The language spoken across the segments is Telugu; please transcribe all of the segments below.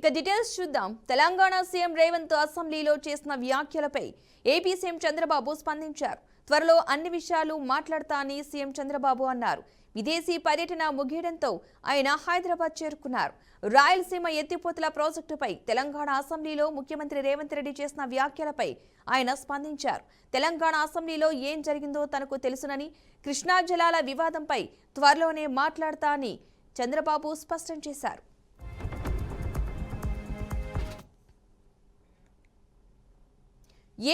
ఇక డీటెయిల్స్ చూద్దాం. తెలంగాణ సీఎం రేవంత్ అసెంబ్లీలో చేసిన వ్యాఖ్యలపై ఏపీ సీఎం చంద్రబాబు స్పందించారు. త్వరలో అన్ని విషయాలు మాట్లాడతా అని సీఎం చంద్రబాబు అన్నారు. విదేశీ పర్యటన ముగియడంతో ఆయన హైదరాబాద్ చేరుకున్నారు. రాయలసీమ ఎత్తిపోతల ప్రాజెక్టుపై తెలంగాణ అసెంబ్లీలో ముఖ్యమంత్రి రేవంత్ రెడ్డి చేసిన వ్యాఖ్యలపై ఆయన స్పందించారు. తెలంగాణ అసెంబ్లీలో ఏం జరిగిందో తనకు తెలుసునని, కృష్ణా జలాల వివాదంపై త్వరలోనే మాట్లాడతా అని చంద్రబాబు స్పష్టం చేశారు.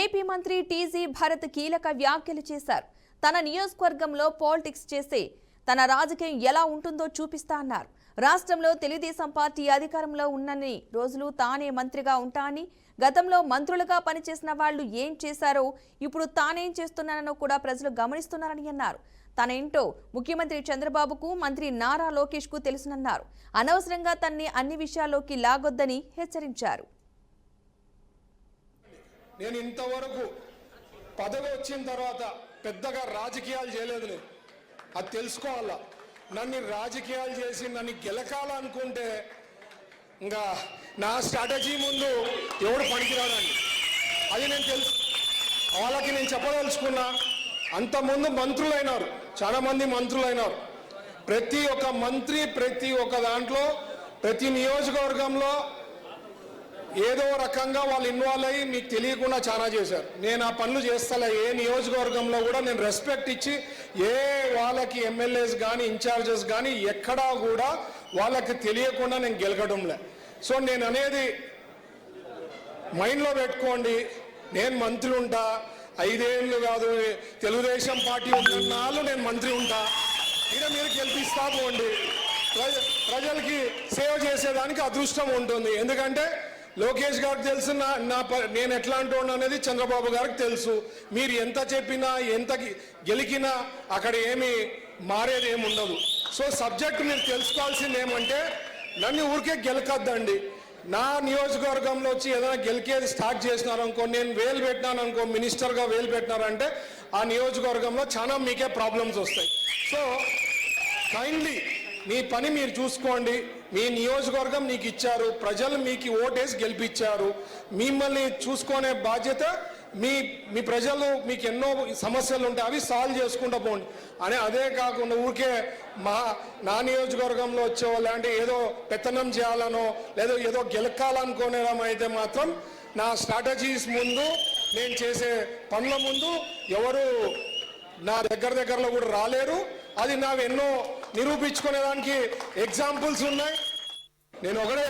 ఏపీ మంత్రి టీజీ భరత్ కీలక వ్యాఖ్యలు చేశారు. తన నియోజకవర్గంలో పాలిటిక్స్ చేస్తే తన రాజకీయం ఎలా ఉంటుందో చూపిస్తా అన్నారు. రాష్ట్రంలో తెలుగుదేశం పార్టీ అధికారంలో ఉన్నన్ని రోజులు తానే మంత్రిగా ఉంటా అని, గతంలో మంత్రులుగా పనిచేసిన వాళ్లు ఏం చేశారో ఇప్పుడు తానేం చేస్తున్నానో కూడా ప్రజలు గమనిస్తున్నారని అన్నారు. తనేంటో ముఖ్యమంత్రి చంద్రబాబుకు, మంత్రి నారా లోకేష్ కు తెలుసునన్నారు. అనవసరంగా తన్ని అన్ని విషయాల్లోకి లాగొద్దని హెచ్చరించారు. నేను ఇంతవరకు పదవి వచ్చిన తర్వాత పెద్దగా రాజకీయాలు చేయలేదు. అది తెలుసుకోవాలా. నన్ను రాజకీయాలు చేసి నన్ను గెలకాలనుకుంటే ఇంకా నా స్ట్రాటజీ ముందు ఎవడు పనికిరాడండి. అది నేను తెలుసు. వాళ్ళకి నేను చెప్పదలుచుకున్నా. అంతకుముందు మంత్రులైనారు, చాలా మంది మంత్రులైనారు. ప్రతి ఒక్క మంత్రి ప్రతి ఒక్క దాంట్లో ప్రతి నియోజకవర్గంలో ఏదో రకంగా వాళ్ళు ఇన్వాల్వ్ అయ్యి మీకు తెలియకుండా చాలా చేశారు. నేను ఆ పనులు చేస్తలే. ఏ నియోజకవర్గంలో కూడా నేను రెస్పెక్ట్ ఇచ్చి ఏ వాళ్ళకి ఎమ్మెల్యేస్ కానీ ఇన్ఛార్జెస్ కానీ ఎక్కడా కూడా వాళ్ళకి తెలియకుండా నేను గెలకడంలే. సో నేను అనేది మైండ్లో పెట్టుకోండి. నేను మంత్రి ఉంటా, 5 ఏళ్ళు కాదు, తెలుగుదేశం పార్టీ ఉన్నాళ్ళు నేను మంత్రి ఉంటా. ఇక మీరు గెలిపిస్తా పోండి. ప్రజలకి సేవ చేసేదానికి అదృష్టం ఉంటుంది. ఎందుకంటే లోకేష్ గారికి తెలుసు నేను ఎట్లాంటి అనేది చంద్రబాబు గారికి తెలుసు. మీరు ఎంత చెప్పినా ఎంత గెలికినా అక్కడ ఏమి మారేది ఏమి ఉండదు. సో సబ్జెక్ట్ మీరు తెలుసుకోవాల్సింది ఏమంటే నన్ను ఊరికే గెలకద్దండి. నా నియోజకవర్గంలో వచ్చి ఏదైనా గెలికేది స్టార్ట్ చేసినారనుకో, నేను వేలు పెట్టినాను అనుకో, మినిస్టర్గా వేలు పెట్టినారంటే ఆ నియోజకవర్గంలో చాలా మీకే ప్రాబ్లమ్స్ వస్తాయి. సో కైండ్లీ మీ పని మీరు చూసుకోండి. మీ నియోజకవర్గం మీకు ఇచ్చారు, ప్రజలు మీకు ఓటేసి గెలిపించారు. మిమ్మల్ని చూసుకునే బాధ్యత మీ ప్రజలు. మీకు ఎన్నో సమస్యలు ఉంటాయి, అవి సాల్వ్ చేసుకుంటూ పోండి అని. అదే కాకుండా ఊరికే నా నియోజకవర్గంలో వచ్చేవాళ్ళు అంటే ఏదో పెత్తనం చేయాలనో లేదా ఏదో గెలకాలనుకోవడం అయితే మాత్రం నా స్ట్రాటజీస్ ముందు, నేను చేసే పనుల ముందు ఎవరు నా దగ్గరలో కూడా రాలేరు. అది నాకు ఎన్నో నిరూపించుకునేదానికి ఎగ్జాంపుల్స్ ఉన్నాయి. నేను ఒకటే.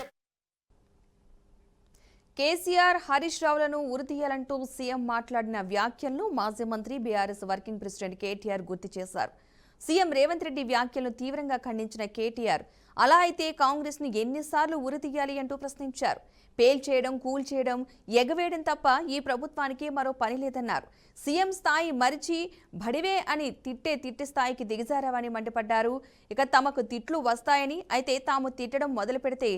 కేసీఆర్, హరీష్ రావులను ఉరితీయాలంటూ సీఎం మాట్లాడిన వ్యాఖ్యలను మాజీ మంత్రి బీఆర్ఎస్ వర్కింగ్ ప్రెసిడెంట్ కేటీఆర్ గుర్తు చేశారు. సీఎం రేవంత్ రెడ్డి వ్యాఖ్యలను తీవ్రంగా ఖండించిన కేటీఆర్, అలా అయితే కాంగ్రెస్ ని ఎన్నిసార్లు ఉరితీయాలి అంటూ ప్రశ్నించారు. పేల్చేయడం, కూల్చేయడం, ఎగవేయడం తప్ప ఈ ప్రభుత్వానికి మరో పని లేదన్నారు. సీఎం స్థాయి మరిచి బడివే అని తిట్టి స్థాయికి దిగజారావని మండిపడ్డారు. ఇక తమకు తిట్లు వస్తాయని, అయితే తాము తిట్టడం మొదలు పెడితే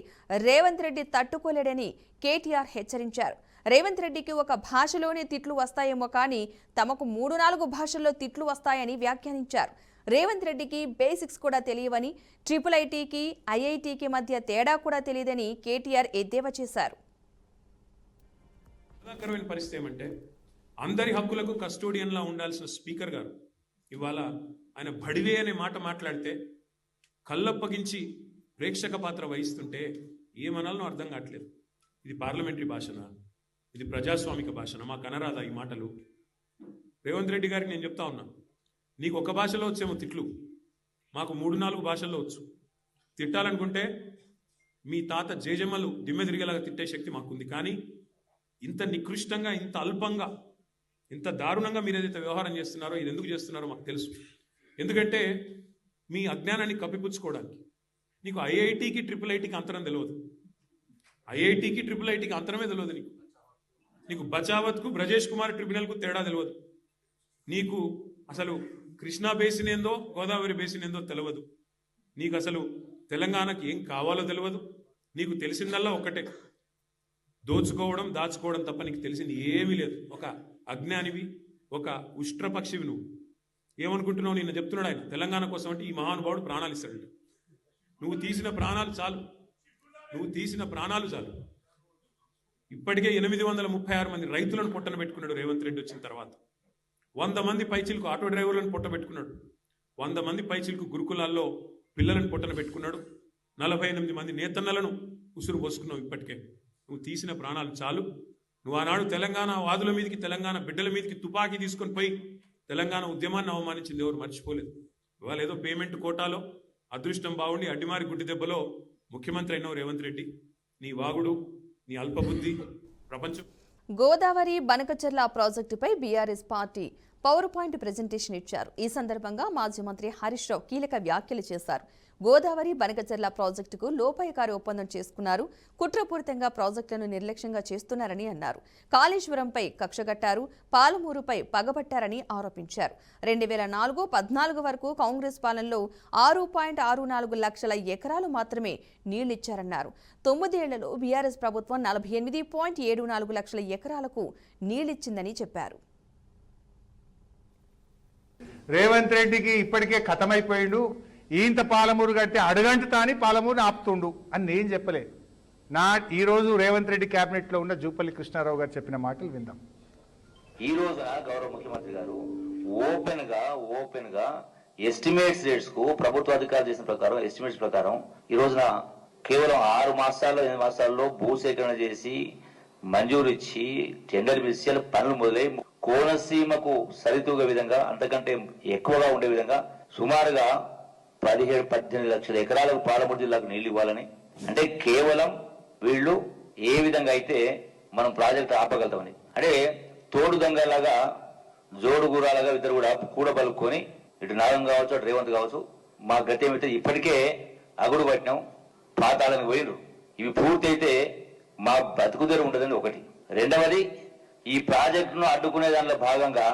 రేవంత్ రెడ్డి తట్టుకోలేడని కేటీఆర్ హెచ్చరించారు. రేవంత్ రెడ్డికి ఒక భాషలోనే తిట్లు వస్తాయేమో కానీ తమకు 3-4 భాషల్లో తిట్లు వస్తాయని వ్యాఖ్యానించారు. రేవంత్ రెడ్డికి బేసిక్స్ కూడా తెలియవని, IIITకి IITకి మధ్య తేడా కూడా తెలియదని కేటీఆర్ ఎద్దేవా చేశారు. పరిస్థితి ఏమంటే అందరి హక్కులకు కస్టోడియన్లా ఉండాల్సిన స్పీకర్ గారు ఇవాళ ఆయన బడివే అనే మాట మాట్లాడితే కళ్ళప్పగించి ప్రేక్షక పాత్ర వహిస్తుంటే ఏమనాలనో అర్థం కావట్లేదు. ఇది పార్లమెంటరీ భాషనా, ఇది ప్రజాస్వామిక భాషనా? మాకు అనరాదా ఈ మాటలు? రేవంత్ రెడ్డి గారికి నేను చెప్తా ఉన్నా, నీకు ఒక భాషలో వచ్చేమో తిట్లు, మాకు 3-4 భాషల్లో వచ్చు. తిట్టాలనుకుంటే మీ తాత జేజమ్మలు దిమ్మె తిరిగేలాగా తిట్టే శక్తి మాకుంది. కానీ ఇంత నికృష్టంగా, ఇంత అల్పంగా, ఇంత దారుణంగా మీరు ఏదైతే వ్యవహారం చేస్తున్నారో, ఇది ఎందుకు చేస్తున్నారో మాకు తెలుసు. ఎందుకంటే మీ అజ్ఞానాన్ని కప్పిపుచ్చుకోవడానికి. నీకు IITకి IIITకి అంతరం తెలియదు. IITకి IIITకి అంతరమే తెలియదు. నీకు బచావత్కు బ్రజేష్ కుమార్ ట్రిబ్యునల్కు తేడా తెలియదు. నీకు అసలు కృష్ణా బేసిన్ ఏందో, గోదావరి బేసిన్ ఏందో తెలియదు. నీకు అసలు తెలంగాణకి ఏం కావాలో తెలియదు. నీకు తెలిసిందల్లా ఒక్కటే, దోచుకోవడం, దాచుకోవడం తప్ప నీకు తెలిసింది ఏమీ లేదు. ఒక అజ్ఞానివి, ఒక ఉష్ట్రపక్షివి. నువ్వు ఏమనుకుంటున్నావు? నిన్న చెప్తున్నాడు ఆయన, తెలంగాణ కోసం అంటే ఈ మహానుభావుడు ప్రాణాలు ఇస్తాడు. నువ్వు తీసిన ప్రాణాలు చాలు. నువ్వు తీసిన ప్రాణాలు చాలు. ఇప్పటికే 836 మంది రైతులను పొట్టన పెట్టుకున్నాడు రేవంత్ రెడ్డి వచ్చిన తర్వాత. 100 మంది పైచిలకు ఆటో డ్రైవర్లను పొట్ట పెట్టుకున్నాడు. 100 మంది పైచిలకు గురుకులాల్లో పిల్లలను పొట్టన పెట్టుకున్నాడు. 48 మంది నేతన్నలను ఉసురు పోసుకున్నావు. ఇప్పటికే నువ్వు తీసిన ప్రాణాలు చాలు. నువ్వు ఆనాడు తెలంగాణ వాదుల మీదకి, తెలంగాణ బిడ్డల మీదకి తుపాకీ తీసుకొని పోయి తెలంగాణ ఉద్యమాన్ని అవమానించింది ఎవరు మర్చిపోలేదు. ఇవాళ ఏదో పేమెంట్ కోటాలో అదృష్టం బాగుండి అడ్డిమారి గుడ్డి దెబ్బలో ముఖ్యమంత్రి అయినావు రేవంత్ రెడ్డి. నీ వాగుడు, నీ అల్పబుద్ధి ప్రపంచం. గోదావరి బనకచెర్ల ప్రాజెక్టుపై BRS party power point presentation ఇచ్చారు. ఈ సందర్భంగా మాజీ మంత్రి హరీష్ రావు కీలక వ్యాఖ్యలు చేశారు. గోదావరి బనకచెర్ల ప్రాజెక్టుకు లోపాయకారి ఒప్పందం చేసుకున్నారు, కుట్రపూరితంగా ప్రాజెక్టులను నిర్లక్ష్యంగా చేస్తున్నారని అన్నారు. కాళేశ్వరంపై కక్షగట్టారు, పాలమూరుపై పగబట్టారని ఆరోపించారు. 2004-14 వరకు కాంగ్రెస్ పాలనలో 6.64 లక్షల ఎకరాలు మాత్రమే నీళ్లిచ్చారన్నారు. 9 ఏళ్లలో బీఆర్ఎస్ ప్రభుత్వం 48.74 లక్షల ఎకరాలకు నీళ్లిచ్చిందని చెప్పారు. రేవంత్ రెడ్డికి ఇప్పటికే ఖతమైపోయిండు, ఈంత పాలమూరు కడితే అడుగంట తాని పాలమూరుని ఆపుతుండు అని నేను చెప్పలే. ఈరోజు రేవంత్ రెడ్డి కేబినెట్ లో ఉన్న జూపల్లి కృష్ణారావు గారు చెప్పిన మాటలు విందాం. ఈ రోజున గౌరవ ముఖ్యమంత్రి గారు ఓపెన్ గా ఎస్టిమేట్స్ రేట్స్ కు ప్రభుత్వ అధికారులు చేసిన ప్రకారం ఎస్టిమేట్స్ ప్రకారం ఈ రోజున కేవలం 6 మాసాల్లో 8 మాసాల్లో భూసేకరణ చేసి మంజూరు ఇచ్చి టెండర్ పిలిచి పనులు మొదలై కోనసీమకు సరితూగే విధంగా, అంతకంటే ఎక్కువగా ఉండే విధంగా సుమారుగా 17-18 లక్షల ఎకరాలకు పాలమూరు జిల్లాకు నీళ్లు ఇవ్వాలని, అంటే కేవలం వీళ్ళు ఏ విధంగా అయితే మనం ప్రాజెక్టు ఆపగలుగుతామని, అంటే తోడు దొంగలాగా జోడు గురాలుగా ఇద్దరు కూడా కూడబలుకొని ఇటు నాగం కావచ్చు, అటు రేవంత్ కావచ్చు, మా గతి ఏమైతే ఇప్పటికే అగుడు పట్టినాం, పాతాళానికి పోయినరు. ఇవి పూర్తి అయితే మా బతుకుదెరు ఉండదని ఒకటి. రెండవది, ఈ ప్రాజెక్టును అడ్డుకునే దానిలో భాగంగా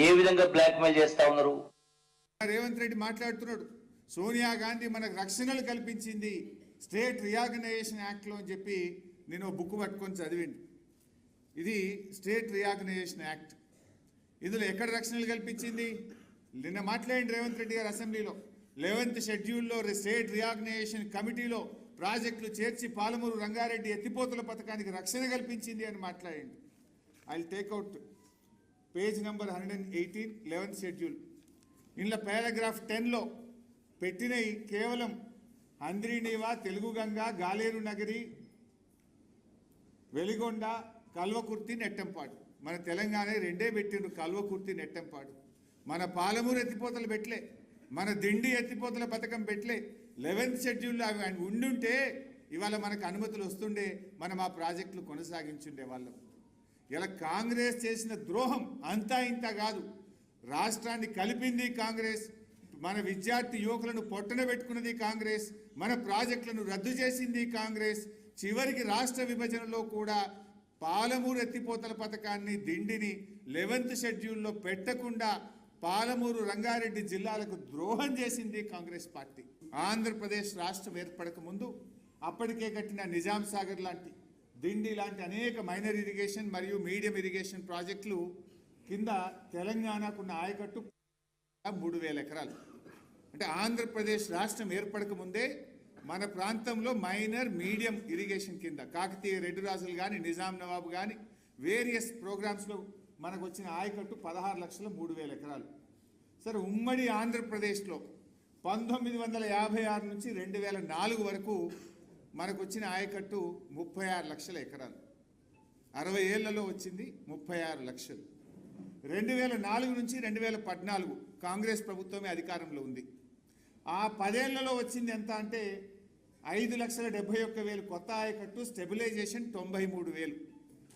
ఏ విధంగా బ్లాక్ మెయిల్ చేస్తా ఉన్నారు. రేవంత్ రెడ్డి మాట్లాడుతున్నాడు, సోనియా గాంధీ మనకు రక్షణలు కల్పించింది స్టేట్ రీఆర్గనైజేషన్ యాక్ట్లో అని చెప్పి నేను బుక్ పట్టుకొని చదివింది. ఇది స్టేట్ రీఆర్గనైజేషన్ యాక్ట్. ఇందులో ఎక్కడ రక్షణలు కల్పించింది? నిన్న మాట్లాడింది రేవంత్ రెడ్డి గారు అసెంబ్లీలో. 11th షెడ్యూల్లో స్టేట్ రీఆర్గనైజేషన్ కమిటీలో ప్రాజెక్టులు చేర్చి పాలమూరు రంగారెడ్డి ఎత్తిపోతల పథకానికి రక్షణ కల్పించింది అని మాట్లాడింది. I will take out page number 118, 11th schedule. ఇందులో పారాగ్రాఫ్ 10లో పెట్టినవి కేవలం హంద్రీనీవా, తెలుగు గంగా, గాలేరు నగరి, వెలిగొండ, కల్వకుర్తి, నెట్టంపాడు. మన తెలంగాణ రెండే పెట్టిండ్రు, కల్వకుర్తి, నెట్టంపాడు. మన పాలమూరు ఎత్తిపోతలు పెట్టలే, మన దిండి ఎత్తిపోతల పథకం పెట్టలే. 11th షెడ్యూల్లో అవి ఉండుంటే ఇవాళ మనకు అనుమతులు వస్తుండే, మనం ఆ ప్రాజెక్టులు కొనసాగించుండే వాళ్ళం. ఇలా కాంగ్రెస్ చేసిన ద్రోహం అంతా ఇంత కాదు. రాష్ట్రాన్ని కలిపింది కాంగ్రెస్, మన విద్యార్థి యువకులను పొట్టన పెట్టుకున్నది కాంగ్రెస్, మన ప్రాజెక్టులను రద్దు చేసింది కాంగ్రెస్. చివరికి రాష్ట్ర విభజనలో కూడా పాలమూరు ఎత్తిపోతల పథకాన్ని, దిండిని 11th షెడ్యూల్లో పెట్టకుండా పాలమూరు రంగారెడ్డి జిల్లాలకు ద్రోహం చేసింది కాంగ్రెస్ పార్టీ. ఆంధ్రప్రదేశ్ రాష్ట్రం ఏర్పడక ముందు అప్పటికే కట్టిన నిజాం సాగర్ లాంటి, దిండి లాంటి అనేక మైనర్ ఇరిగేషన్ మరియు మీడియం ఇరిగేషన్ ప్రాజెక్టులు కింద తెలంగాణకున్న ఆయకట్టు 3000 ఎకరాలు. అంటే ఆంధ్రప్రదేశ్ రాష్ట్రం ఏర్పడక ముందే మన ప్రాంతంలో మైనర్ మీడియం ఇరిగేషన్ కింద కాకతీయ రెడ్డి రాజులు కానీ, నిజాం నవాబు కానీ వేరియస్ ప్రోగ్రామ్స్లో మనకు వచ్చిన ఆయకట్టు 16,03,000 ఎకరాలు. సరే, ఉమ్మడి ఆంధ్రప్రదేశ్లో 1956 నుంచి 2004 వరకు మనకు వచ్చిన ఆయకట్టు 36 లక్షల ఎకరాలు. 60 ఏళ్లలో వచ్చింది 36 లక్షలు. 2004 నుంచి 2014 కాంగ్రెస్ ప్రభుత్వమే అధికారంలో ఉంది. ఆ 10 ఏళ్లలో వచ్చింది ఎంత అంటే 5,71,000 కొత్త ఆయకట్టు, స్టెబిలైజేషన్ 93,000,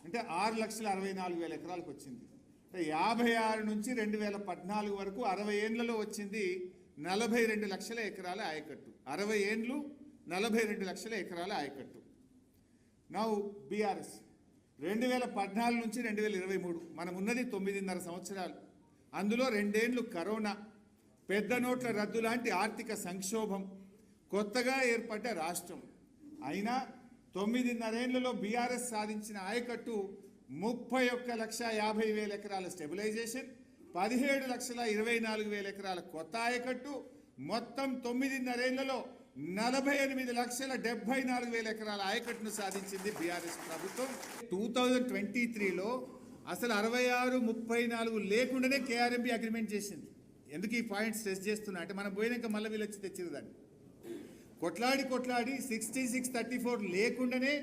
అంటే 6,64,000 ఎకరాలకు వచ్చింది. అంటే 56 నుంచి 2014 వరకు 60 ఏళ్లలో వచ్చింది 42 లక్షల ఎకరాల ఆయకట్టు. 60 ఏండ్లు 42 లక్షల ఎకరాల ఆయకట్టు. నౌ బీఆర్ఎస్ 2014 నుంచి 2023 మనం ఉన్నది 9.5 సంవత్సరాలు. అందులో 2 ఏళ్లు కరోనా, పెద్ద నోట్ల రద్దు లాంటి ఆర్థిక సంక్షోభం, కొత్తగా ఏర్పడ్డ రాష్ట్రం. అయినా 9.5 ఏళ్లలో బీఆర్ఎస్ సాధించిన ఆయకట్టు 31,50,000 ఎకరాల స్టెబిలైజేషన్, 17,24,000 ఎకరాల కొత్త ఆయకట్టు, మొత్తం 9.5 ఏళ్లలో 48,74,000 ఎకరాల ఆయకట్టును సాధించింది బీఆర్ఎస్ ప్రభుత్వం. 2023లో అసలు 66-34 లేకుండానే కేఆర్ఎంబి అగ్రిమెంట్ చేసింది. ఎందుకు ఈ పాయింట్ స్ట్రెస్ చేస్తున్నా అంటే మనం పోయినాక మళ్ళీ వీళ్ళు వచ్చి తెచ్చింది దాన్ని కొట్లాడి 66-34 లేకుండానే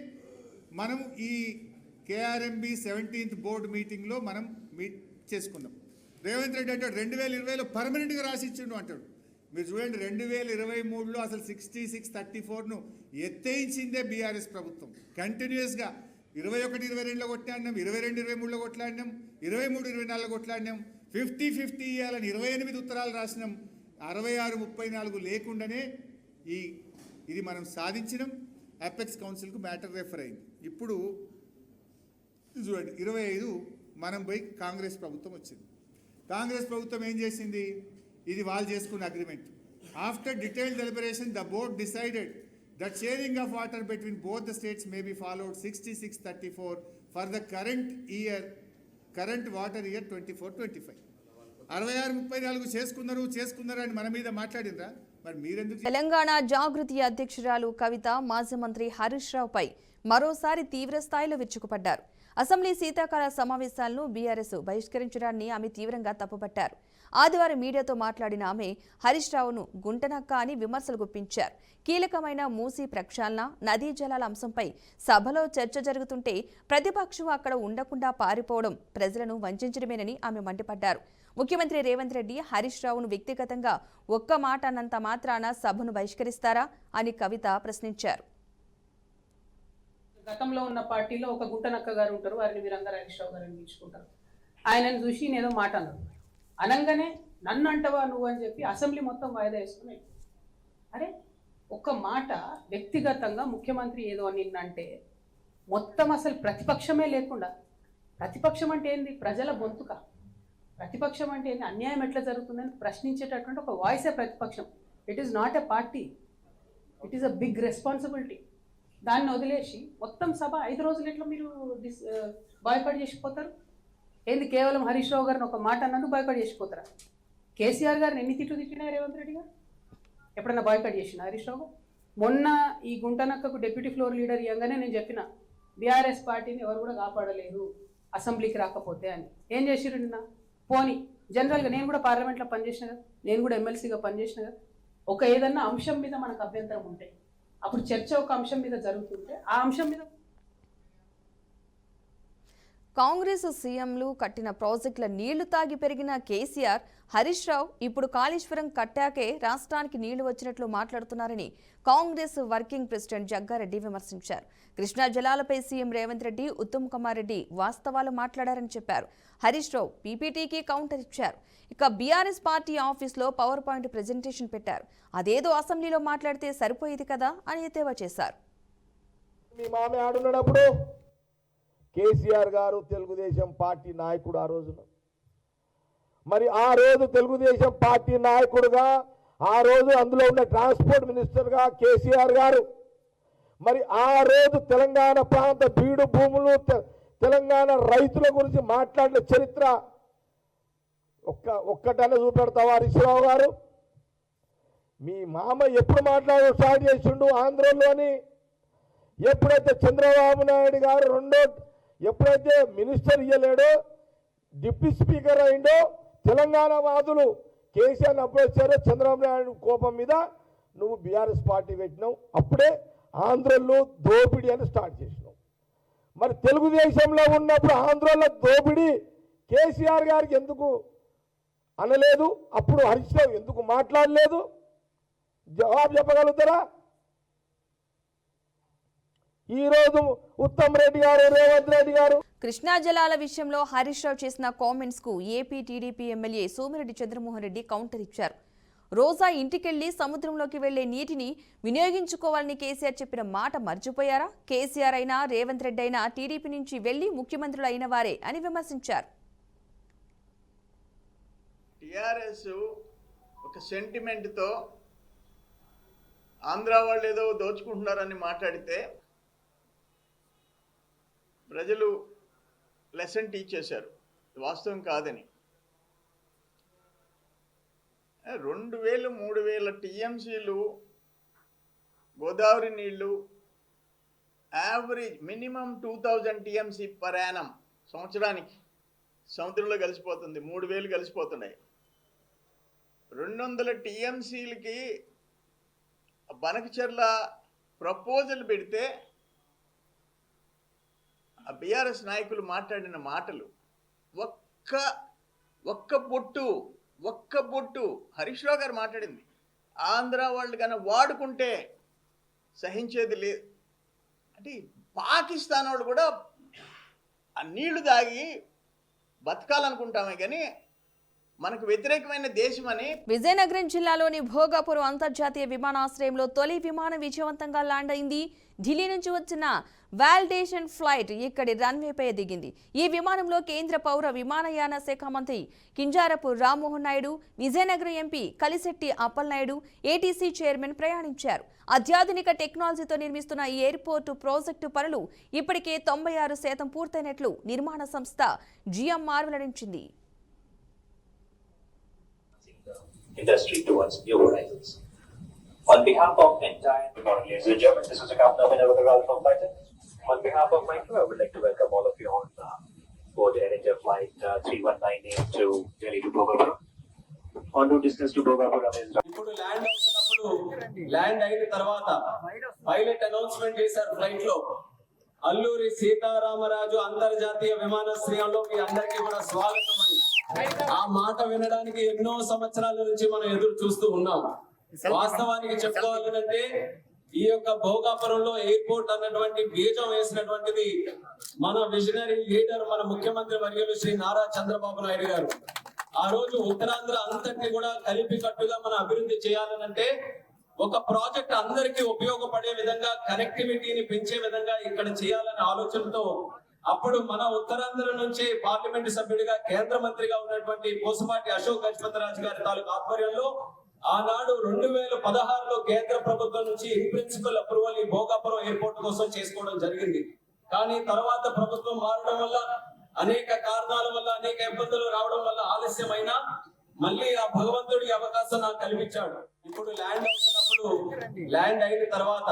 మనం ఈ కేఆర్ఎంబి 17th బోర్డు మీటింగ్లో మనం మీట్ చేసుకున్నాం. రేవంత్ రెడ్డి అంటాడు 2020లో పర్మనెంట్గా రాసిచ్చిండు అంటాడు. మీరు చూడండి 2023లో అసలు 66-34ను ఎత్తేయించిందే బీఆర్ఎస్ ప్రభుత్వం. కంటిన్యూస్గా 21-22లో కొట్లాడినాం, 22-23లో కొట్లాడినాం, 23-24లో కొట్లాడినాం, 50-50 ఇవ్వాలని 28 ఉత్తరాలు రాసినాం. 66-34 లేకుండానే ఇది మనం సాధించినాం. అపెక్స్ కౌన్సిల్కు మ్యాటర్ రెఫర్ అయింది. ఇప్పుడు చూడండి 25 మనం పోయి కాంగ్రెస్ ప్రభుత్వం వచ్చింది. కాంగ్రెస్ ప్రభుత్వం ఏం చేసింది? ఇది వాళ్ళు చేసుకున్న agreement. After detailed deliberation the board decided that sharing of water between both the states may be followed 66-34 for the current water year 24-25. 66-34 చేసుకున్నారు అని మన మీద మాట్లాడిండ్రా? మరి మీరెందుకు? తెలంగాణ జాగృతి అధ్యక్షురాలు కవిత మాజీ మంత్రి హరీష్ రావుపై మరోసారి తీవ్ర స్థాయిలో విరుచుకుపడ్డారు. అసెంబ్లీ శీతాకాల సమావేశాలను బీఆర్ఎస్ బహిష్కరించడాన్ని ఆమె తీవ్రంగా తప్పుపట్టారు. ఆదివారం మీడియాతో మాట్లాడిన ఆమె హరీష్ రావును గుంటనక్క అని విమర్శలు గుప్పించారు. కీలకమైన మూసీ ప్రక్షాళన, నదీ జలాల అంశంపై సభలో చర్చ జరుగుతుంటే ప్రతిపక్షం అక్కడ ఉండకుండా పారిపోవడం ప్రజలను వంచడమేనని ఆమె మండిపడ్డారు. ముఖ్యమంత్రి రేవంత్ రెడ్డి హరీష్ రావును వ్యక్తిగతంగా ఒక్క మాట అన్నంత మాత్రాన సభను బహిష్కరిస్తారా అని కవిత ప్రశ్నించారు. గతంలో ఉన్న పార్టీలో ఒక గుంటనక్క గారు ఉంటారు, వారిని వీరందరూ హరీష్ రావు గారిని పిలుచుకుంటారు. ఆయనను చూసి నేనేదో మాట అన్నాను, అనగానే నన్ను అంటవా నువ్వు అని చెప్పి అసెంబ్లీ మొత్తం వాయిదా వేసుకుని, అరే ఒక్క మాట వ్యక్తిగతంగా ముఖ్యమంత్రి ఏదో నిన్నంటే మొత్తం అసలు ప్రతిపక్షమే లేకుండా, ప్రతిపక్షం అంటే ఏంది? ప్రజల గొంతుక. ప్రతిపక్షం అంటే ఏంది? అన్యాయం ఎట్లా జరుగుతుందని ప్రశ్నించేటటువంటి ఒక వాయిసే ప్రతిపక్షం. It is not a party, it is a big responsibility. దాన్ని వదిలేసి మొత్తం సభ 5 రోజులు ఎట్లా మీరు బాయ్కాట్ చేసిపోతారు? ఏంది కేవలం హరీష్ రావు గారిని ఒక మాట అన్నందుకు బాయ్కాట్ చేసిపోతారా? కేసీఆర్ గారిని ఎన్ని తిట్లు తిట్టినా రేవంత్ రెడ్డి గారు ఎప్పుడన్నా బాయ్కాట్ చేసిన హరీష్ రావు గారు? మొన్న ఈ గుంటనక్కకు డిప్యూటీ ఫ్లోర్ లీడర్ ఇవ్వగానే నేను చెప్పిన బీఆర్ఎస్ పార్టీని ఎవరు కూడా కాపాడలేరు అసెంబ్లీకి రాకపోతే అని. ఏం చేసిరు నిన్న? పోనీ జనరల్గా నేను కూడా పార్లమెంట్లో పనిచేసిన కదా, నేను కూడా ఎమ్మెల్సీగా పనిచేసిన కదా, ఒక ఏదన్నా అంశం మీద మనకు అభ్యంతరం ఉంటే అప్పుడు చర్చ ఒక అంశం మీద జరుగుతుంటే ఆ అంశం మీద కాంగ్రెస్ సీఎంలు కట్టిన ప్రాజెక్టుల నీళ్లు తాగి పెరిగిన కేసీఆర్, హరీష్ రావు ఇప్పుడు కాళేశ్వరం కట్టాకే రాష్ట్రానికి నీళ్లు వచ్చినట్లు మాట్లాడుతున్నారని కాంగ్రెస్ వర్కింగ్ ప్రెసిడెంట్ జగ్గారెడ్డి విమర్శించారు. కృష్ణా జలాలపై సీఎం రేవంత్ రెడ్డి, ఉత్తమ్ కుమార్ రెడ్డి వాస్తవాలు మాట్లాడారని చెప్పారు. హరీష్ రావు పీపీటీకి కౌంటర్ ఇచ్చారు. ఇక బీఆర్ఎస్ పార్టీ ఆఫీస్లో పవర్ పాయింట్ ప్రెజెంటేషన్ పెట్టారు. అదేదో అసెంబ్లీలో మాట్లాడితే సరిపోయేది కదా అని ఎద్దేవా చేశారు. మీ మామే ఆడున్నప్పుడు కేసీఆర్ గారు తెలుగుదేశం పార్టీ నాయకుడు ఆ రోజున, మరి ఆ రోజు తెలుగుదేశం పార్టీ నాయకుడుగా, ఆ రోజు అందులో ఉన్న ట్రాన్స్పోర్ట్ మినిస్టర్గా కేసీఆర్ గారు, మరి ఆ రోజు తెలంగాణ ప్రాంత బీడు భూములు, తెలంగాణ రైతుల గురించి మాట్లాడిన చరిత్ర ఒక్కటనే చూపెడతావా హరీష్ రావు గారు? మీ మామ ఎప్పుడు మాట్లాడడం స్టార్ట్ చేసిండు ఆంధ్రలోని? ఎప్పుడైతే చంద్రబాబు నాయుడు గారు ఎప్పుడైతే మినిస్టర్ ఇయ్యలేడో, డిప్యూటీ స్పీకర్ అయిండో, తెలంగాణ వాదులు కేసీఆర్ని అప్రోచ్ చేశారో, చంద్రబాబు నాయుడు కోపం మీద నువ్వు బీఆర్ఎస్ పార్టీ పెట్టినావు. అప్పుడే ఆంధ్రలో దోపిడీ అని స్టార్ట్ చేసినావు. మరి తెలుగుదేశంలో ఉన్నప్పుడు ఆంధ్రలో దోపిడీ కేసీఆర్ గారికి ఎందుకు అనలేదు? అప్పుడు హరీష్ రావు ఎందుకు మాట్లాడలేదు? జవాబు చెప్పగలుగుతారా? ఈరోజు ఉత్తమ్ రెడ్డి గారు, రేవంత్ రెడ్డి గారు కృష్ణా జలాల విషయంలో హరీష్ రావు చేసిన కామెంట్స్ కు AP TDP MLA Somireddy Chandramohan Reddy counter ఇచ్చారు. రోజా ఇంటికెళ్లి సముద్రంలోకి వెళ్లే నీటిని వినియోగించుకోవాలని కేసీఆర్ చెప్పిన మాట మర్చిపోయారా? కేసీఆర్ అయినా రేవంత్ రెడ్డి అయినా టీడీపీ నుంచి వెళ్లి ముఖ్యమంత్రులు అయిన వారే అని విమర్శించారు. టీఆర్ఎస్ ఒక సెంటిమెంట్తో ఆంధ్ర వాళ్ళు ఏదో దోచుకుంటున్నారని మాట్లాడితే ప్రజలు లెసన్ టీచ్ చేశారు, వాస్తవం కాదని. 2000-3000 టీఎంసీలు గోదావరి నీళ్లు average minimum 2000 TMC per annum సంవత్సరానికి సముద్రంలో కలిసిపోతుంది. 3000 కలిసిపోతున్నాయి. 200 టీఎంసీలకి బనకచెర్ల ప్రపోజల్ పెడితే ఆ బీఆర్ఎస్ నాయకులు మాట్లాడిన మాటలు ఒక్క బొట్టు హరీష్ రావు గారు మాట్లాడింది ఆంధ్ర వాళ్ళు కన్నా వాడుకుంటే సహించేది లేదు అంటే పాకిస్తాన్ వాళ్ళు కూడా ఆ నీళ్లు తాగి బతకాలనుకుంటామే కానీ మనకు వ్యతిరేకమైన దేశమని. విజయనగరం జిల్లాలోని భోగాపురం అంతర్జాతీయ విమానాశ్రయంలో తొలి విమానం విజయవంతంగా ల్యాండ్ అయింది. ఢిల్లీ నుంచి వచ్చిన వాలిడేషన్ ఫ్లైట్ ఇక్కడి రన్వేపై దిగింది. ఈ విమానంలో కేంద్ర పౌర విమానయాన శాఖ మంత్రి Kinjarapu Rammohan Naidu, Vizianagaram MP Kalisetti Appalanaidu, ATC chairman ప్రయాణించారు. అత్యాధునిక టెక్నాలజీతో నిర్మిస్తున్న ఈ ఎయిర్పోర్టు ప్రాజెక్టు పనులు ఇప్పటికే 96% పూర్తయినట్లు నిర్మాణ సంస్థ GMR వెల్లడించింది. Industry towards new horizons. On behalf of entire, good morning, ladies and gentlemen, this is the captain of Minerva Alpha Fighter. On behalf of my crew, I would like to welcome all of you on board Air India flight 3198 to Delhi to Bhogapuram. On route distance to Bhogapuram is. ఇప్పుడు ల్యాండ్ అయిన తర్వాత పైలట్ అనౌన్స్మెంట్ చేశారు ఫ్లైట్ లో. అల్లూరి సీతారామరాజు అంతర్జాతీయ విమానాశ్రయంలో మీ అందరికీ కూడా స్వాగతం అని. ఆ మాట వినడానికి ఎన్నో సంవత్సరాల నుంచి మనం ఎదురు చూస్తూ ఉన్నాం. వాస్తవానికి చెప్పుకోవాలంటే ఈ యొక్క భోగాపురంలో ఎయిర్పోర్ట్ అన్నటువంటి బీజం వేసినటువంటిది మన విజనరీ లీడర్, మన ముఖ్యమంత్రి వర్యులు శ్రీ నారా చంద్రబాబు నాయుడు గారు. ఆ రోజు ఉత్తరాంధ్ర అంతటిని కూడా కలిపి కట్టుగా మనం అభివృద్ధి చేయాలనంటే ఒక ప్రాజెక్ట్ అందరికీ ఉపయోగపడే విధంగా, కనెక్టివిటీని పెంచే విధంగా ఇక్కడ చేయాలనే ఆలోచనతో అప్పుడు మన ఉత్తరాంధ్ర నుంచి పార్లమెంటు సభ్యుడిగా కేంద్ర మంత్రిగా ఉన్నటువంటి పోసపాటి అశోక్ గజపతిరాజు గారి తాలూకు ఆధ్వర్యంలో ఆనాడు 2016లో కేంద్ర ప్రభుత్వం నుంచి ఇన్ ప్రిన్సిపల్ అప్రూవల్ ఈ భోగాపురం ఎయిర్పోర్ట్ కోసం చేసుకోవడం జరిగింది. కానీ తర్వాత ప్రభుత్వం మారడం వల్ల, అనేక కారణాల వల్ల, అనేక ఇబ్బందులు రావడం వల్ల ఆలస్యమైన మళ్ళీ ఆ భగవంతుడి అవకాశం నాకు కల్పించాడు. ఇప్పుడు ల్యాండ్ అయిన తర్వాత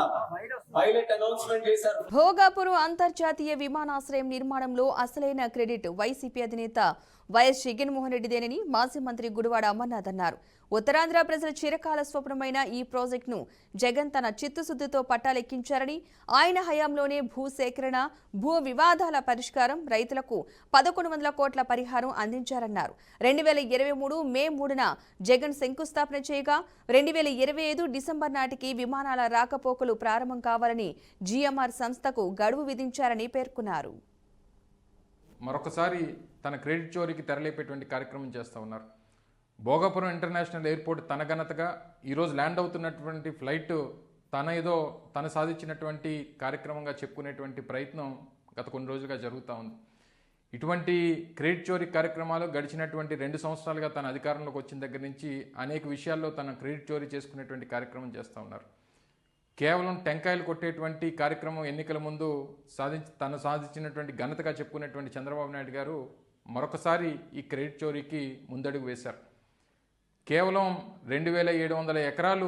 పైలట్ అనౌన్స్మెంట్ చేశారు. భోగాపురం అంతర్జాతీయ విమానాశ్రయం నిర్మాణంలో అసలైన క్రెడిట్ వైసీపీ అధినేత వైఎస్ జగన్మోహన్ రెడ్డిదేనని మాజీ మంత్రి గుడివాడ అమర్నాథ్ అన్నారు. ఉత్తరాంధ్ర ప్రజల చిరకాల స్వప్నమైన ఈ ప్రాజెక్టును జగన్ తన చిత్తశుద్ధితో పట్టాలెక్కించారని, ఆయన హయాంలోనే భూసేకరణ, భూ వివాదాల పరిష్కారం, రైతులకు 1100 కోట్ల పరిహారం అందించారన్నారు. 2023 మే 3న జగన్ శంకుస్థాపన చేయగా 2025 డిసెంబర్ నాటికి విమానాల రాకపోకలు ప్రారంభం కావాలని GMR సంస్థకు గడువు విధించారని పేర్కొన్నారు. మరొకసారి తన క్రెడిట్ చోరీకి తెరలేపేటువంటి కార్యక్రమం చేస్తూ ఉన్నారు. భోగాపురం ఇంటర్నేషనల్ ఎయిర్పోర్ట్ తన ఘనతగా ఈరోజు ల్యాండ్ అవుతున్నటువంటి ఫ్లైట్ తన సాధించినటువంటి కార్యక్రమంగా చెప్పుకునేటువంటి ప్రయత్నం గత కొన్ని రోజులుగా జరుగుతూ ఉంది. ఇటువంటి క్రెడిట్ చోరీ కార్యక్రమాలు గడిచినటువంటి 2 సంవత్సరాలుగా తన అధికారంలోకి వచ్చిన దగ్గర నుంచి అనేక విషయాల్లో తన క్రెడిట్ చోరీ చేసుకునేటువంటి కార్యక్రమం చేస్తూ ఉన్నారు. కేవలం టెంకాయలు కొట్టేటువంటి కార్యక్రమం ఎన్నికల ముందు తను సాధించినటువంటి ఘనతగా చెప్పుకునేటువంటి చంద్రబాబు నాయుడు గారు మరొకసారి ఈ క్రెడిట్ చోరీకి ముందడుగు వేశారు. కేవలం 2700 ఎకరాలు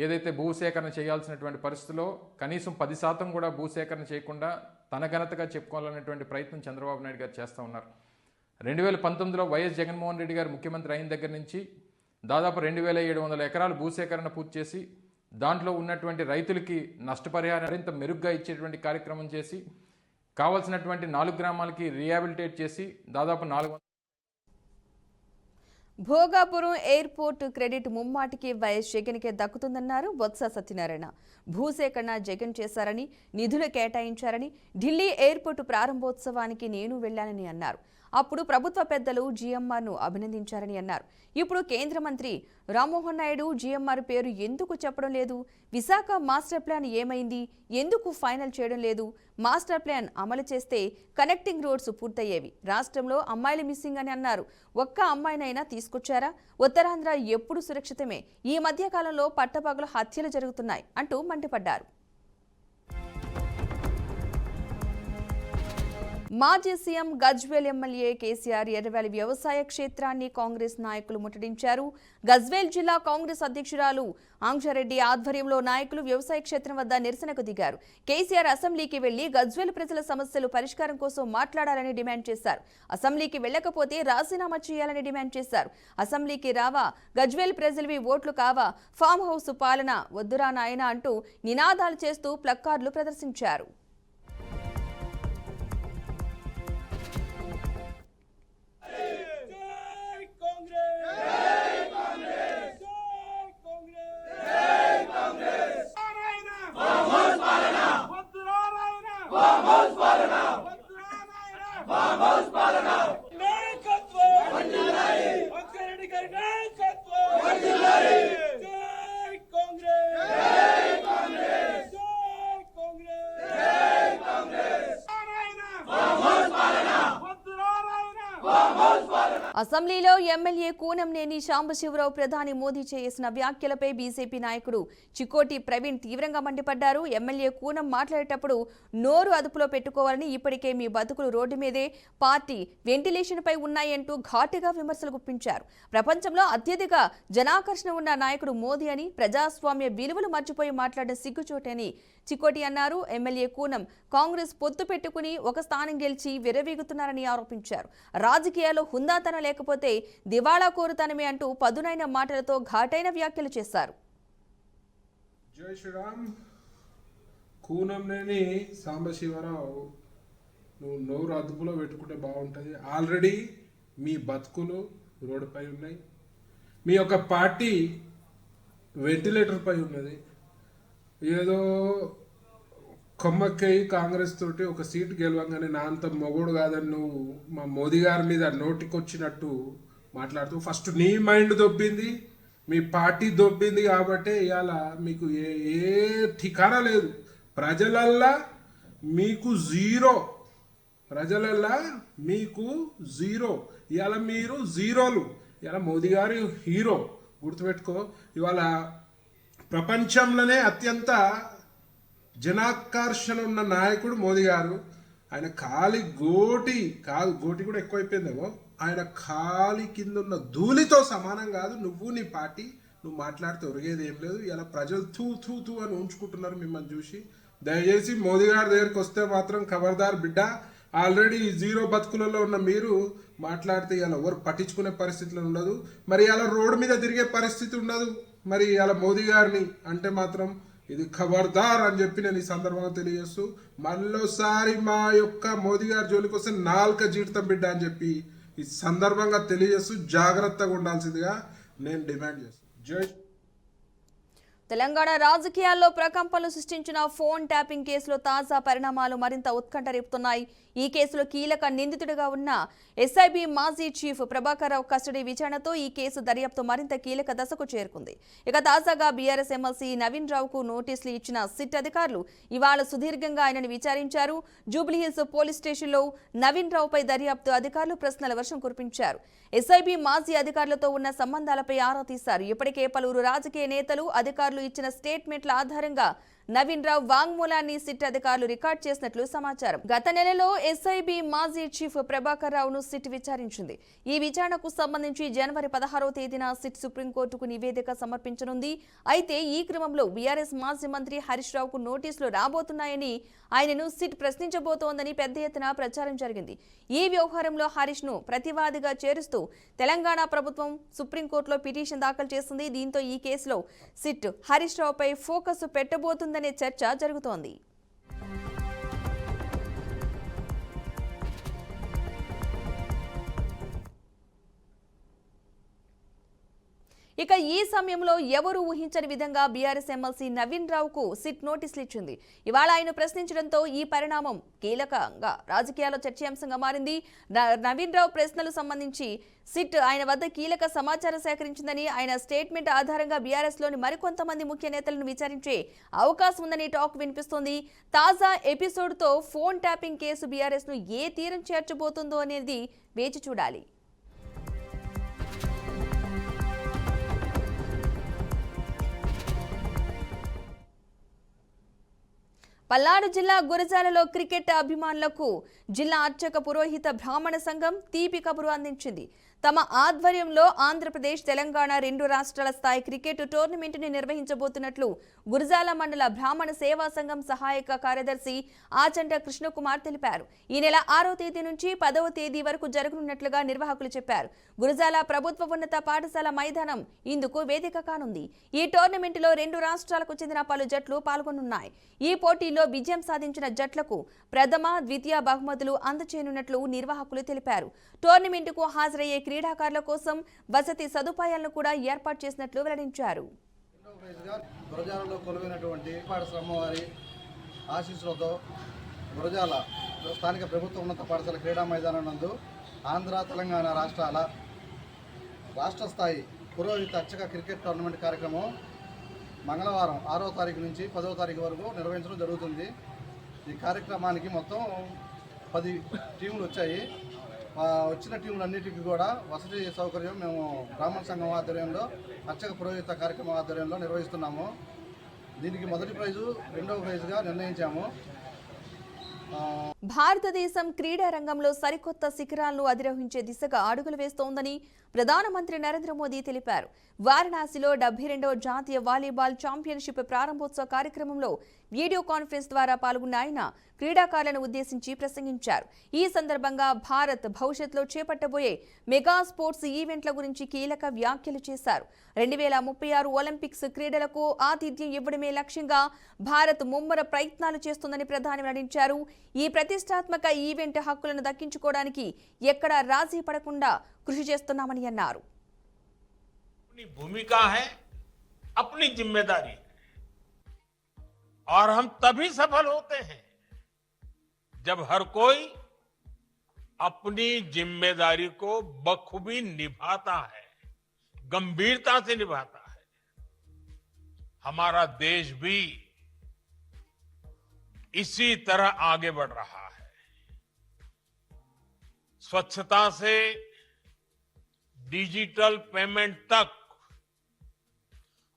ఏదైతే భూసేకరణ చేయాల్సినటువంటి పరిస్థితిలో కనీసం 10% కూడా భూసేకరణ చేయకుండా తన ఘనతగా చెప్పుకోవాలనేటువంటి ప్రయత్నం చంద్రబాబు నాయుడు గారు చేస్తూ ఉన్నారు. 2019లో వైఎస్ జగన్మోహన్ రెడ్డి గారు ముఖ్యమంత్రి అయిన దగ్గర నుంచి దాదాపు 2700 ఎకరాలు భూసేకరణ పూర్తి చేసి దాంట్లో ఉన్నటువంటి రైతులకి నష్టపరిహారం మరింత మెరుగ్గా ఇచ్చేటువంటి కార్యక్రమం చేసి కావాల్సినటువంటి 4 గ్రామాలకి రీహాబిలిటేట్ చేసి దాదాపు 400. భోగాపురం ఎయిర్పోర్ట్ క్రెడిట్ ముమ్మాటికి వైఎస్ జగన్కే దక్కుతుందన్నారు బొత్స సత్యనారాయణ. భూసేకరణ జగన్ చేశారని, నిధులు కేటాయించారని, ఢిల్లీ ఎయిర్పోర్టు ప్రారంభోత్సవానికి నేను వెళ్లానని అన్నారు. అప్పుడు ప్రభుత్వ పెద్దలు GMRను అభినందించారని అన్నారు. ఇప్పుడు కేంద్ర మంత్రి రామ్మోహన్ నాయుడు GMR పేరు ఎందుకు చెప్పడం లేదు? విశాఖ మాస్టర్ ప్లాన్ ఏమైంది? ఎందుకు ఫైనల్ చేయడం లేదు? మాస్టర్ ప్లాన్ అమలు చేస్తే కనెక్టింగ్ రోడ్స్ పూర్తయ్యేవి. రాష్ట్రంలో అమ్మాయిలు మిస్సింగ్ అని అన్నారు. ఒక్క అమ్మాయినైనా తీసుకొచ్చారా? ఉత్తరాంధ్ర ఎప్పుడు సురక్షితమే. ఈ మధ్య కాలంలో పట్టపగలు హత్యలు జరుగుతున్నాయి అంటూ మండిపడ్డారు. మాజీ సీఎం గజ్వేల్ ఎమ్మెల్యే కేసీఆర్ ఎర్రవెల్లి వ్యవసాయ క్షేత్రాన్ని కాంగ్రెస్ నాయకులు ముట్టడించారు. గజ్వేల్ జిల్లా కాంగ్రెస్ అధ్యక్షురాలు ఆంక్షరెడ్డి ఆధ్వర్యంలో నాయకులు వ్యవసాయ క్షేత్రం వద్ద నిరసనకు దిగారు. కేసీఆర్ అసెంబ్లీకి వెళ్లి గజ్వేల్ ప్రజల సమస్యలు పరిష్కారం కోసం మాట్లాడాలని డిమాండ్ చేశారు. అసెంబ్లీకి వెళ్లకపోతే రాజీనామా చేయాలని డిమాండ్ చేశారు. అసెంబ్లీకి రావా, గజ్వేల్ ప్రజలవి ఓట్లు కావా, ఫామ్ హౌస్ పాలన వద్దురా నాయనా అంటూ నినాదాలు చేస్తూ ప్లక్కార్డులు ప్రదర్శించారు. అసెంబ్లీలో ఎమ్మెల్యే కూనంనేని సాంబశివరావు ప్రధాని మోదీ చేసిన వ్యాఖ్యలపై బీజేపీ నాయకుడు చికోటి ప్రవీణ్ తీవ్రంగా మండిపడ్డారు. ఎమ్మెల్యే కూనం మాట్లాడేటప్పుడు నోరు అదుపులో పెట్టుకోవాలని, ఇప్పటికే మీ బతుకులు రోడ్డు మీదే, పార్టీ వెంటిలేషన్పై ఉన్నాయంటూ ఘాటుగా విమర్శలు గుప్పించారు. ప్రపంచంలో అత్యధిక జనాకర్షణ ఉన్న నాయకుడు మోదీ అని, ప్రజాస్వామ్య విలువలు మర్చిపోయి మాట్లాడిన సిగ్గుచోటని చికోటి అన్నారు. ఎమ్మెల్యే కూనం కాంగ్రెస్ పొత్తు పెట్టుకుని ఒక స్థానం గెలిచి విర్రవీగుతున్నారని ఆరోపించారు. రాజకీయాల్లో హుందాతనం లేకపోతే దివాళా కోరుతానమే అంటూ పదునైన మాటలతో ఘాటైన వ్యాఖ్యలు చేశారు. జై శ్రీరామ్. కూనంనేని సాంబశివరావు, నువ్వు నోరు అదుపులో పెట్టుకుంటే బాగుంటుంది. ఆల్రెడీ మీ బతుకులు రోడ్డుపై ఉన్నాయి, మీ యొక్క పార్టీ వెంటిలేటర్ పై ఉన్నది. ఏదో కొమ్మక్కై కాంగ్రెస్ తోటి ఒక సీటు గెలవంగానే నా అంత మొగోడు కాదని నువ్వు మా మోదీ గారి మీద నోటికొచ్చినట్టు మాట్లాడుతూ, ఫస్ట్ నీ మైండ్ దొబ్బింది, మీ పార్టీ దొబ్బింది. కాబట్టి ఇవాళ మీకు ఏ ఠికానా లేదు. ప్రజలల్లా మీకు జీరో, ప్రజలల్లా మీకు జీరో. ఇవాళ మీరు జీరోలు. ఇవాళ మోదీ గారి హీరో, గుర్తుపెట్టుకో. ఇవాళ ప్రపంచంలోనే అత్యంత జనాకర్షణ ఉన్న నాయకుడు మోదీ గారు. ఆయన కాలి గోటి కాదు, గోటి కూడా ఎక్కువైపోయిందేమో, ఆయన కాలి కింద ఉన్న ధూళితో సమానం కాదు నువ్వు, నీ పార్టీ. నువ్వు మాట్లాడితే ఒరిగేది ఏం లేదు. ఇలా ప్రజలు తూ తూ తూ అని ఉంచుకుంటున్నారు మిమ్మల్ని చూసి. దయచేసి మోదీ గారి దగ్గరికి వస్తే మాత్రం ఖబర్దార్ బిడ్డ. ఆల్రెడీ జీరో బతుకులలో ఉన్న మీరు మాట్లాడితే ఇలా ఎవరు పట్టించుకునే పరిస్థితిలో ఉండదు. మరి ఇలా రోడ్డు మీద తిరిగే పరిస్థితి ఉండదు. మరి ఇలా మోదీ గారిని అంటే మాత్రం ఇది ఖబర్దార్ అని చెప్పి నేను ఈ సందర్భంగా తెలియజేస్తూ, మళ్ళీసారి మా యొక్క మోదీ గారి జోలికి వస్తే 4 జీవితం బిడ్డ అని చెప్పి ఈ సందర్భంగా తెలియజేస్తూ జాగ్రత్తగా ఉండాల్సిందిగా నేను డిమాండ్ చేస్తాను. జై తెలంగాణ రాజకీయాల్లో ప్రకంపనలు సృష్టించిన ఫోన్ ట్యాపింగ్ కేసులో తాజా పరిణామాలు మరింత ఉత్కంఠ రేపుతున్నాయి. ఈ కేసులో కీలక నిందితుడిగా ఉన్న ఎస్ఐబి మాజీ చీఫ్ ప్రభాకర్ రావు కస్టడీ విచారణతో ఈ కేసు దర్యాప్తు మరింత కీలక దశకు చేరుకుంది. ఇక తాజాగా బీఆర్ఎస్ ఎమ్మెల్సీ నవీన్ రావుకు నోటీసులు ఇచ్చిన సిట్ అధికారులు ఇవాళ సుదీర్ఘంగా ఆయనను విచారించారు. జూబ్లీహిల్స్ పోలీస్ స్టేషన్లో నవీన్ రావుపై దర్యాప్తు అధికారులు ప్రశ్నల వర్షం కురిపించారు. ఎస్ఐబి మాజీ అధికారులతో ఉన్న సంబంధాలపై ఆరా తీశారు. ఇప్పటికే పలువురు రాజకీయ నేతలు, అధికారులు ఇచ్చిన స్టేట్మెంట్ల ఆధారంగా నవీన్ రావు వాంగ్మూలాన్ని సిట్ అధికారులు రికార్డ్ చేసినట్లు సమాచారం. గత నెలలో ఎస్ఐబి మాజీ చీఫ్ ప్రభాకర్ రావును సిట్ విచారించింది. ఈ విచారణకు సంబంధించి జనవరి 16వ తేదీన సిట్ సుప్రీంకోర్టుకు నివేదిక సమర్పించనుంది. అయితే ఈ క్రమంలో బీఆర్ఎస్ మాజీ మంత్రి హరీష్ రావుకు నోటీసులు రాబోతున్నాయని, ఆయనను సిట్ ప్రశ్నించబోతోందని పెద్ద ఎత్తున ప్రచారం జరిగింది. ఈ వ్యవహారంలో హరీష్ ను ప్రతివాదిగా చేరుస్తూ తెలంగాణ ప్రభుత్వం సుప్రీంకోర్టులో పిటిషన్ దాఖలు చేసింది. దీంతో ఈ కేసులో సిట్ హరీష్ రావుపై ఫోకస్ పెట్టబోతుందనే చర్చ జరుగుతోంది. ఇక ఈ సమయంలో ఎవరు ఊహించని విధంగా బీఆర్ఎస్ ఎమ్మెల్సీ నవీన్ రావుకు సిట్ నోటీసులు ఇచ్చింది. ఇవాళ ఆయన ప్రశ్నించడంతో ఈ పరిణామం కీలకంగా రాజకీయాల్లో చర్చాంశంగా మారింది. నవీన్ రావు ప్రశ్నలు సంబంధించి సిట్ ఆయన వద్ద కీలక సమాచారం సేకరించిందని, ఆయన స్టేట్మెంట్ ఆధారంగా బీఆర్ఎస్ లోని మరికొంతమంది ముఖ్య నేతలను విచారించే అవకాశం ఉందని టాక్ వినిపిస్తోంది. తాజా ఎపిసోడ్తో ఫోన్ ట్యాపింగ్ కేసు బీఆర్ఎస్ ను ఏ తీరం చేర్చబోతుందో అనేది వేచి చూడాలి. పల్నాడు జిల్లా గురజాలలో క్రికెట్ అభిమానులకు జిల్లా అర్చక పురోహిత బ్రాహ్మణ సంఘం తీపి కబురు అందించింది. తమ ఆధ్వర్యంలో ఆంధ్రప్రదేశ్, తెలంగాణ 2 రాష్ట్రాల స్థాయి క్రికెట్ టోర్నమెంటుని నిర్వహించబోతున్నట్లు గురజాల మండల బ్రాహ్మణ సేవా సంఘం సహాయక కార్యదర్శి ఆచంట కృష్ణకుమార్ తెలిపారు. ఈ నెల 6వ తేదీ నుంచి 10వ తేదీ వరకు జరగనున్నట్లుగా నిర్వాహకులు చెప్పారు. గురజాల ప్రభుత్వ ఉన్నత పాఠశాల మైదానం ఇందుకు వేదిక కానుంది. ఈ టోర్నమెంటులో 2 రాష్ట్రాలకు చెందిన పలు జట్లు పాల్గొనున్నాయి. ఈ పోటీలో విజయం సాధించిన జట్లకు ప్రథమ, ద్వితీయ బహుమతులు అందజేయనున్నట్లు నిర్వాహకులు తెలిపారు. టోర్నమెంటుకు హాజరయ్యే క్రీడాకారుల కోసం వసతి సదుపాయాలను కూడా ఏర్పాటు చేసినట్లు వెల్లడించారు. గురజాలలో కొలువైనటువంటి అమ్మవారి ఆశీస్సులతో గురజాల స్థానిక ప్రభుత్వ ఉన్నత పాఠశాల క్రీడా మైదానం నందు ఆంధ్ర, తెలంగాణ రాష్ట్రాల రాష్ట్ర స్థాయి పురోహిత అర్చక క్రికెట్ టోర్నమెంట్ కార్యక్రమం మంగళవారం 6వ తారీఖు నుంచి 10వ తారీఖు వరకు నిర్వహించడం జరుగుతుంది. ఈ కార్యక్రమానికి మొత్తం 10 టీములు వచ్చాయి. వచ్చిన టీములన్నిటికీ కూడా వసతి సౌకర్యం మేము బ్రాహ్మణ సంఘం ఆధ్వర్యంలో అర్చక పురోహిత కార్యక్రమం ఆధ్వర్యంలో నిర్వహిస్తున్నాము. దీనికి మొదటి ప్రైజు, 2వ ప్రైజుగా నిర్ణయించాము. భారతదేశం క్రీడా రంగంలో సరికొత్త శిఖరాలను అధిరోహించే దిశగా అడుగులు వేస్తోందని ప్రధానమంత్రి నరేంద్ర మోదీ తెలిపారు. వారణాసిలో 72వ జాతీయ వాలీబాల్ ఛాంపియన్షిప్ ప్రారంభోత్సవ కార్యక్రమంలో వీడియో కాన్ఫరెన్స్ ద్వారా పాల్గొన్న ఆయన క్రీడాకారులను ఉద్దేశించి ప్రసంగించారు. ఈ సందర్భంగా భారత్ భవిష్యత్తులో చేపట్టబోయే మెగా స్పోర్ట్స్ ఈవెంట్ల గురించి కీలక వ్యాఖ్యలు చేశారు. 2036 ఒలింపిక్స్ క్రీడలకు ఆతిథ్యం ఇవ్వడమే లక్ష్యంగా భారత్ ముమ్మర ప్రయత్నాలు చేస్తుందని ప్రధాని వెల్లడించారు. ఈ ప్రతిష్టాత్మక ఈవెంట్ హక్కులను దక్కించుకోవడానికి ఎక్కడా రాజీ పడకుండా కృషి చేస్తున్నామని అన్నారు. भूमिका है, अपनी जिम्मेदारी है और हम तभी सफल होते हैं जब हर कोई अपनी जिम्मेदारी को बखूबी निभाता है, गंभीरता से निभाता है. हमारा देश भी इसी तरह आगे बढ़ रहा है. स्वच्छता से डिजिटल पेमेंट तक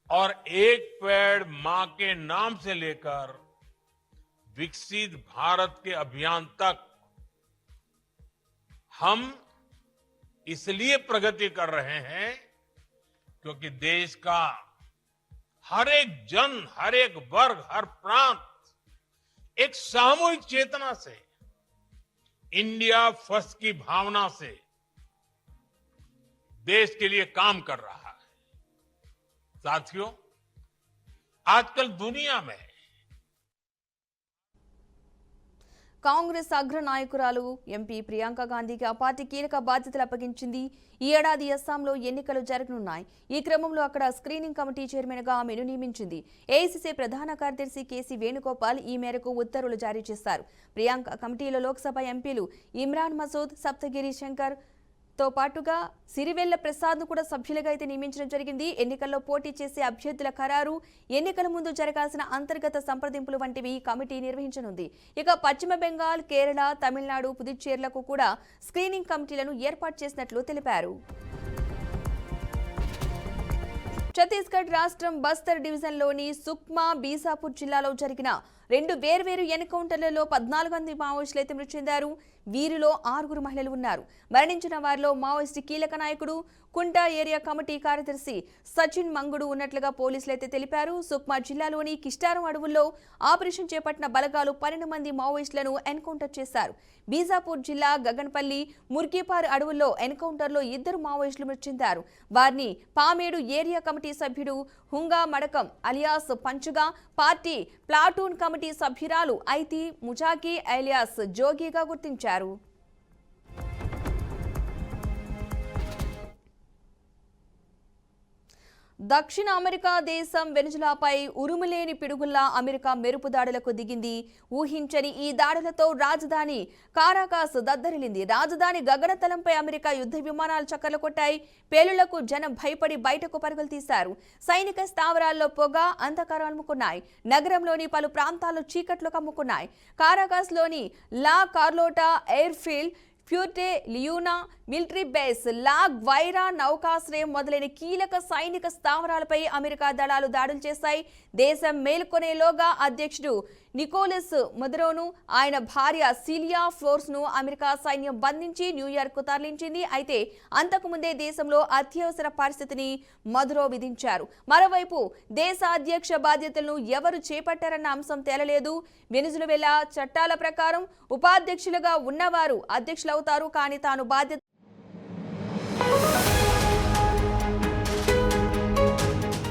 और एक पेड़ मां के नाम से लेकर विकसित भारत के अभियान तक हम इसलिए प्रगति कर रहे हैं क्योंकि देश का हर एक जन, हर एक वर्ग, हर प्रांत एक सामूहिक चेतना से, इंडिया फर्स्ट की भावना से देश के लिए काम कर रहा है. साथियों, आजकल दुनिया में కాంగ్రెస్ అగ్ర నాయకురాలు ఎంపీ ప్రియాంక గాంధీకి ఆ పార్టీ కీలక బాధ్యతలు అప్పగించింది. ఈ ఏడాది అస్సాంలో ఎన్నికలు జరగనున్నాయి. ఈ క్రమంలో అక్కడ స్క్రీనింగ్ కమిటీ చైర్మన్గా ఆమెను నియమించింది. ఏఐసీసీ ప్రధాన కార్యదర్శి కేసీ వేణుగోపాల్ ఈ మేరకు ఉత్తర్వులు జారీ చేశారు. ప్రియాంక కమిటీలో లోక్సభ ఎంపీలు ఇమ్రాన్ మసూద్, సప్తగిరి శంకర్ తో పాటుగా సిరివెల్ల ప్రసాద్ను కూడా సభ్యులుగా అయితే నియమించడం జరిగింది. ఎన్నికల్లో పోటీ చేసే అభ్యర్థుల ఖరారు, ఎన్నికల ముందు జరగాల్సిన అంతర్గత సంప్రదింపులు వంటివి కమిటీ నిర్వహించనుంది. ఇక పశ్చిమ బెంగాల్, కేరళ, తమిళనాడు, పుదుచ్చేర్లకు కూడా స్క్రీనింగ్ కమిటీలను ఏర్పాటు చేసినట్లు తెలిపారు. ఛత్తీస్గఢ్ రాష్ట్రం బస్తర్ డివిజన్లోని సుక్మా, బీసాపూర్ జిల్లాలో జరిగిన 2 వేర్వేరు ఎన్కౌంటర్లలో 14 మంది మావోయిస్టులు అయితే మృతి చెందారు. వీరిలో 6 మహిళలు ఉన్నారు. మరణించిన వారిలో మావోయిస్టు కీలక నాయకుడు, కుంటా ఏరియా కమిటీ కార్యదర్శి సచిన్ మంగుడు ఉన్నట్లుగా పోలీసులు అయితే తెలిపారు. సుక్మా జిల్లాలోని కిష్టారం అడవుల్లో ఆపరేషన్ చేపట్టిన బలగాలు 12 మంది మావోయిస్టులను ఎన్కౌంటర్ చేశారు. బీజాపూర్ జిల్లా గగన్పల్లి, ముర్గిపార్ అడవుల్లో ఎన్కౌంటర్లో 2 మావోయిస్టులు మృతి చెందారు. వారిని పామేడు ఏరియా కమిటీ సభ్యుడు Hunga Madakam alias Panchuga, party platoon committee సభ్యురాలు ఐతి ముజాకి అలియాస్ జోగిగా గుర్తించారు. దక్షిణ అమెరికా దేశం వెనుజులాపై ఉరుములేని పిడుగుల్లా అమెరికా మెరుపు దాడులకు దిగింది. ఊహించని ఈ దాడులతో రాజధాని కారాకాస్ దద్దరిల్లింది. రాజధాని గగనతలంపై అమెరికా యుద్ధ విమానాలు చక్కర్లు కొట్టాయి. పేలుళ్లకు జనం భయపడి బయటకు పరుగులు తీశారు. సైనిక స్థావరాల్లో పొగ, అంధకారం అలుముకున్నాయి. నగరంలోని పలు ప్రాంతాల్లో చీకట్లు కమ్ముకున్నాయి. కారాకాస్లోని లా కార్లోటా ఎయిర్ఫీల్డ్, ప్యూర్టే లియూనా మిలిటరీ బేస్, లా గ్వైరా నౌకాశ్రయం మొదలైన కీలక సైనిక స్థావరాలపై అమెరికా దళాలు దాడులు చేశాయి. దేశం మేల్కొనేలోగా అధ్యక్షుడు నికోలస్ మదురోను ఆయన భార్య సిలియా ఫ్లోర్స్ను అమెరికా సైన్యం బంధించి న్యూయార్క్కు తరలించింది. అయితే అంతకుముందే దేశంలో అత్యవసర పరిస్థితిని మదురో విధించారు. మరోవైపు దేశ అధ్యక్ష బాధ్యతలను ఎవరు చేపట్టారన్న అంశం తేలలేదు. వెనిజులా చట్టాల ప్రకారం ఉపాధ్యక్షులుగా ఉన్నవారు అధ్యక్షులవుతారు. కానీ తాను బాధ్యత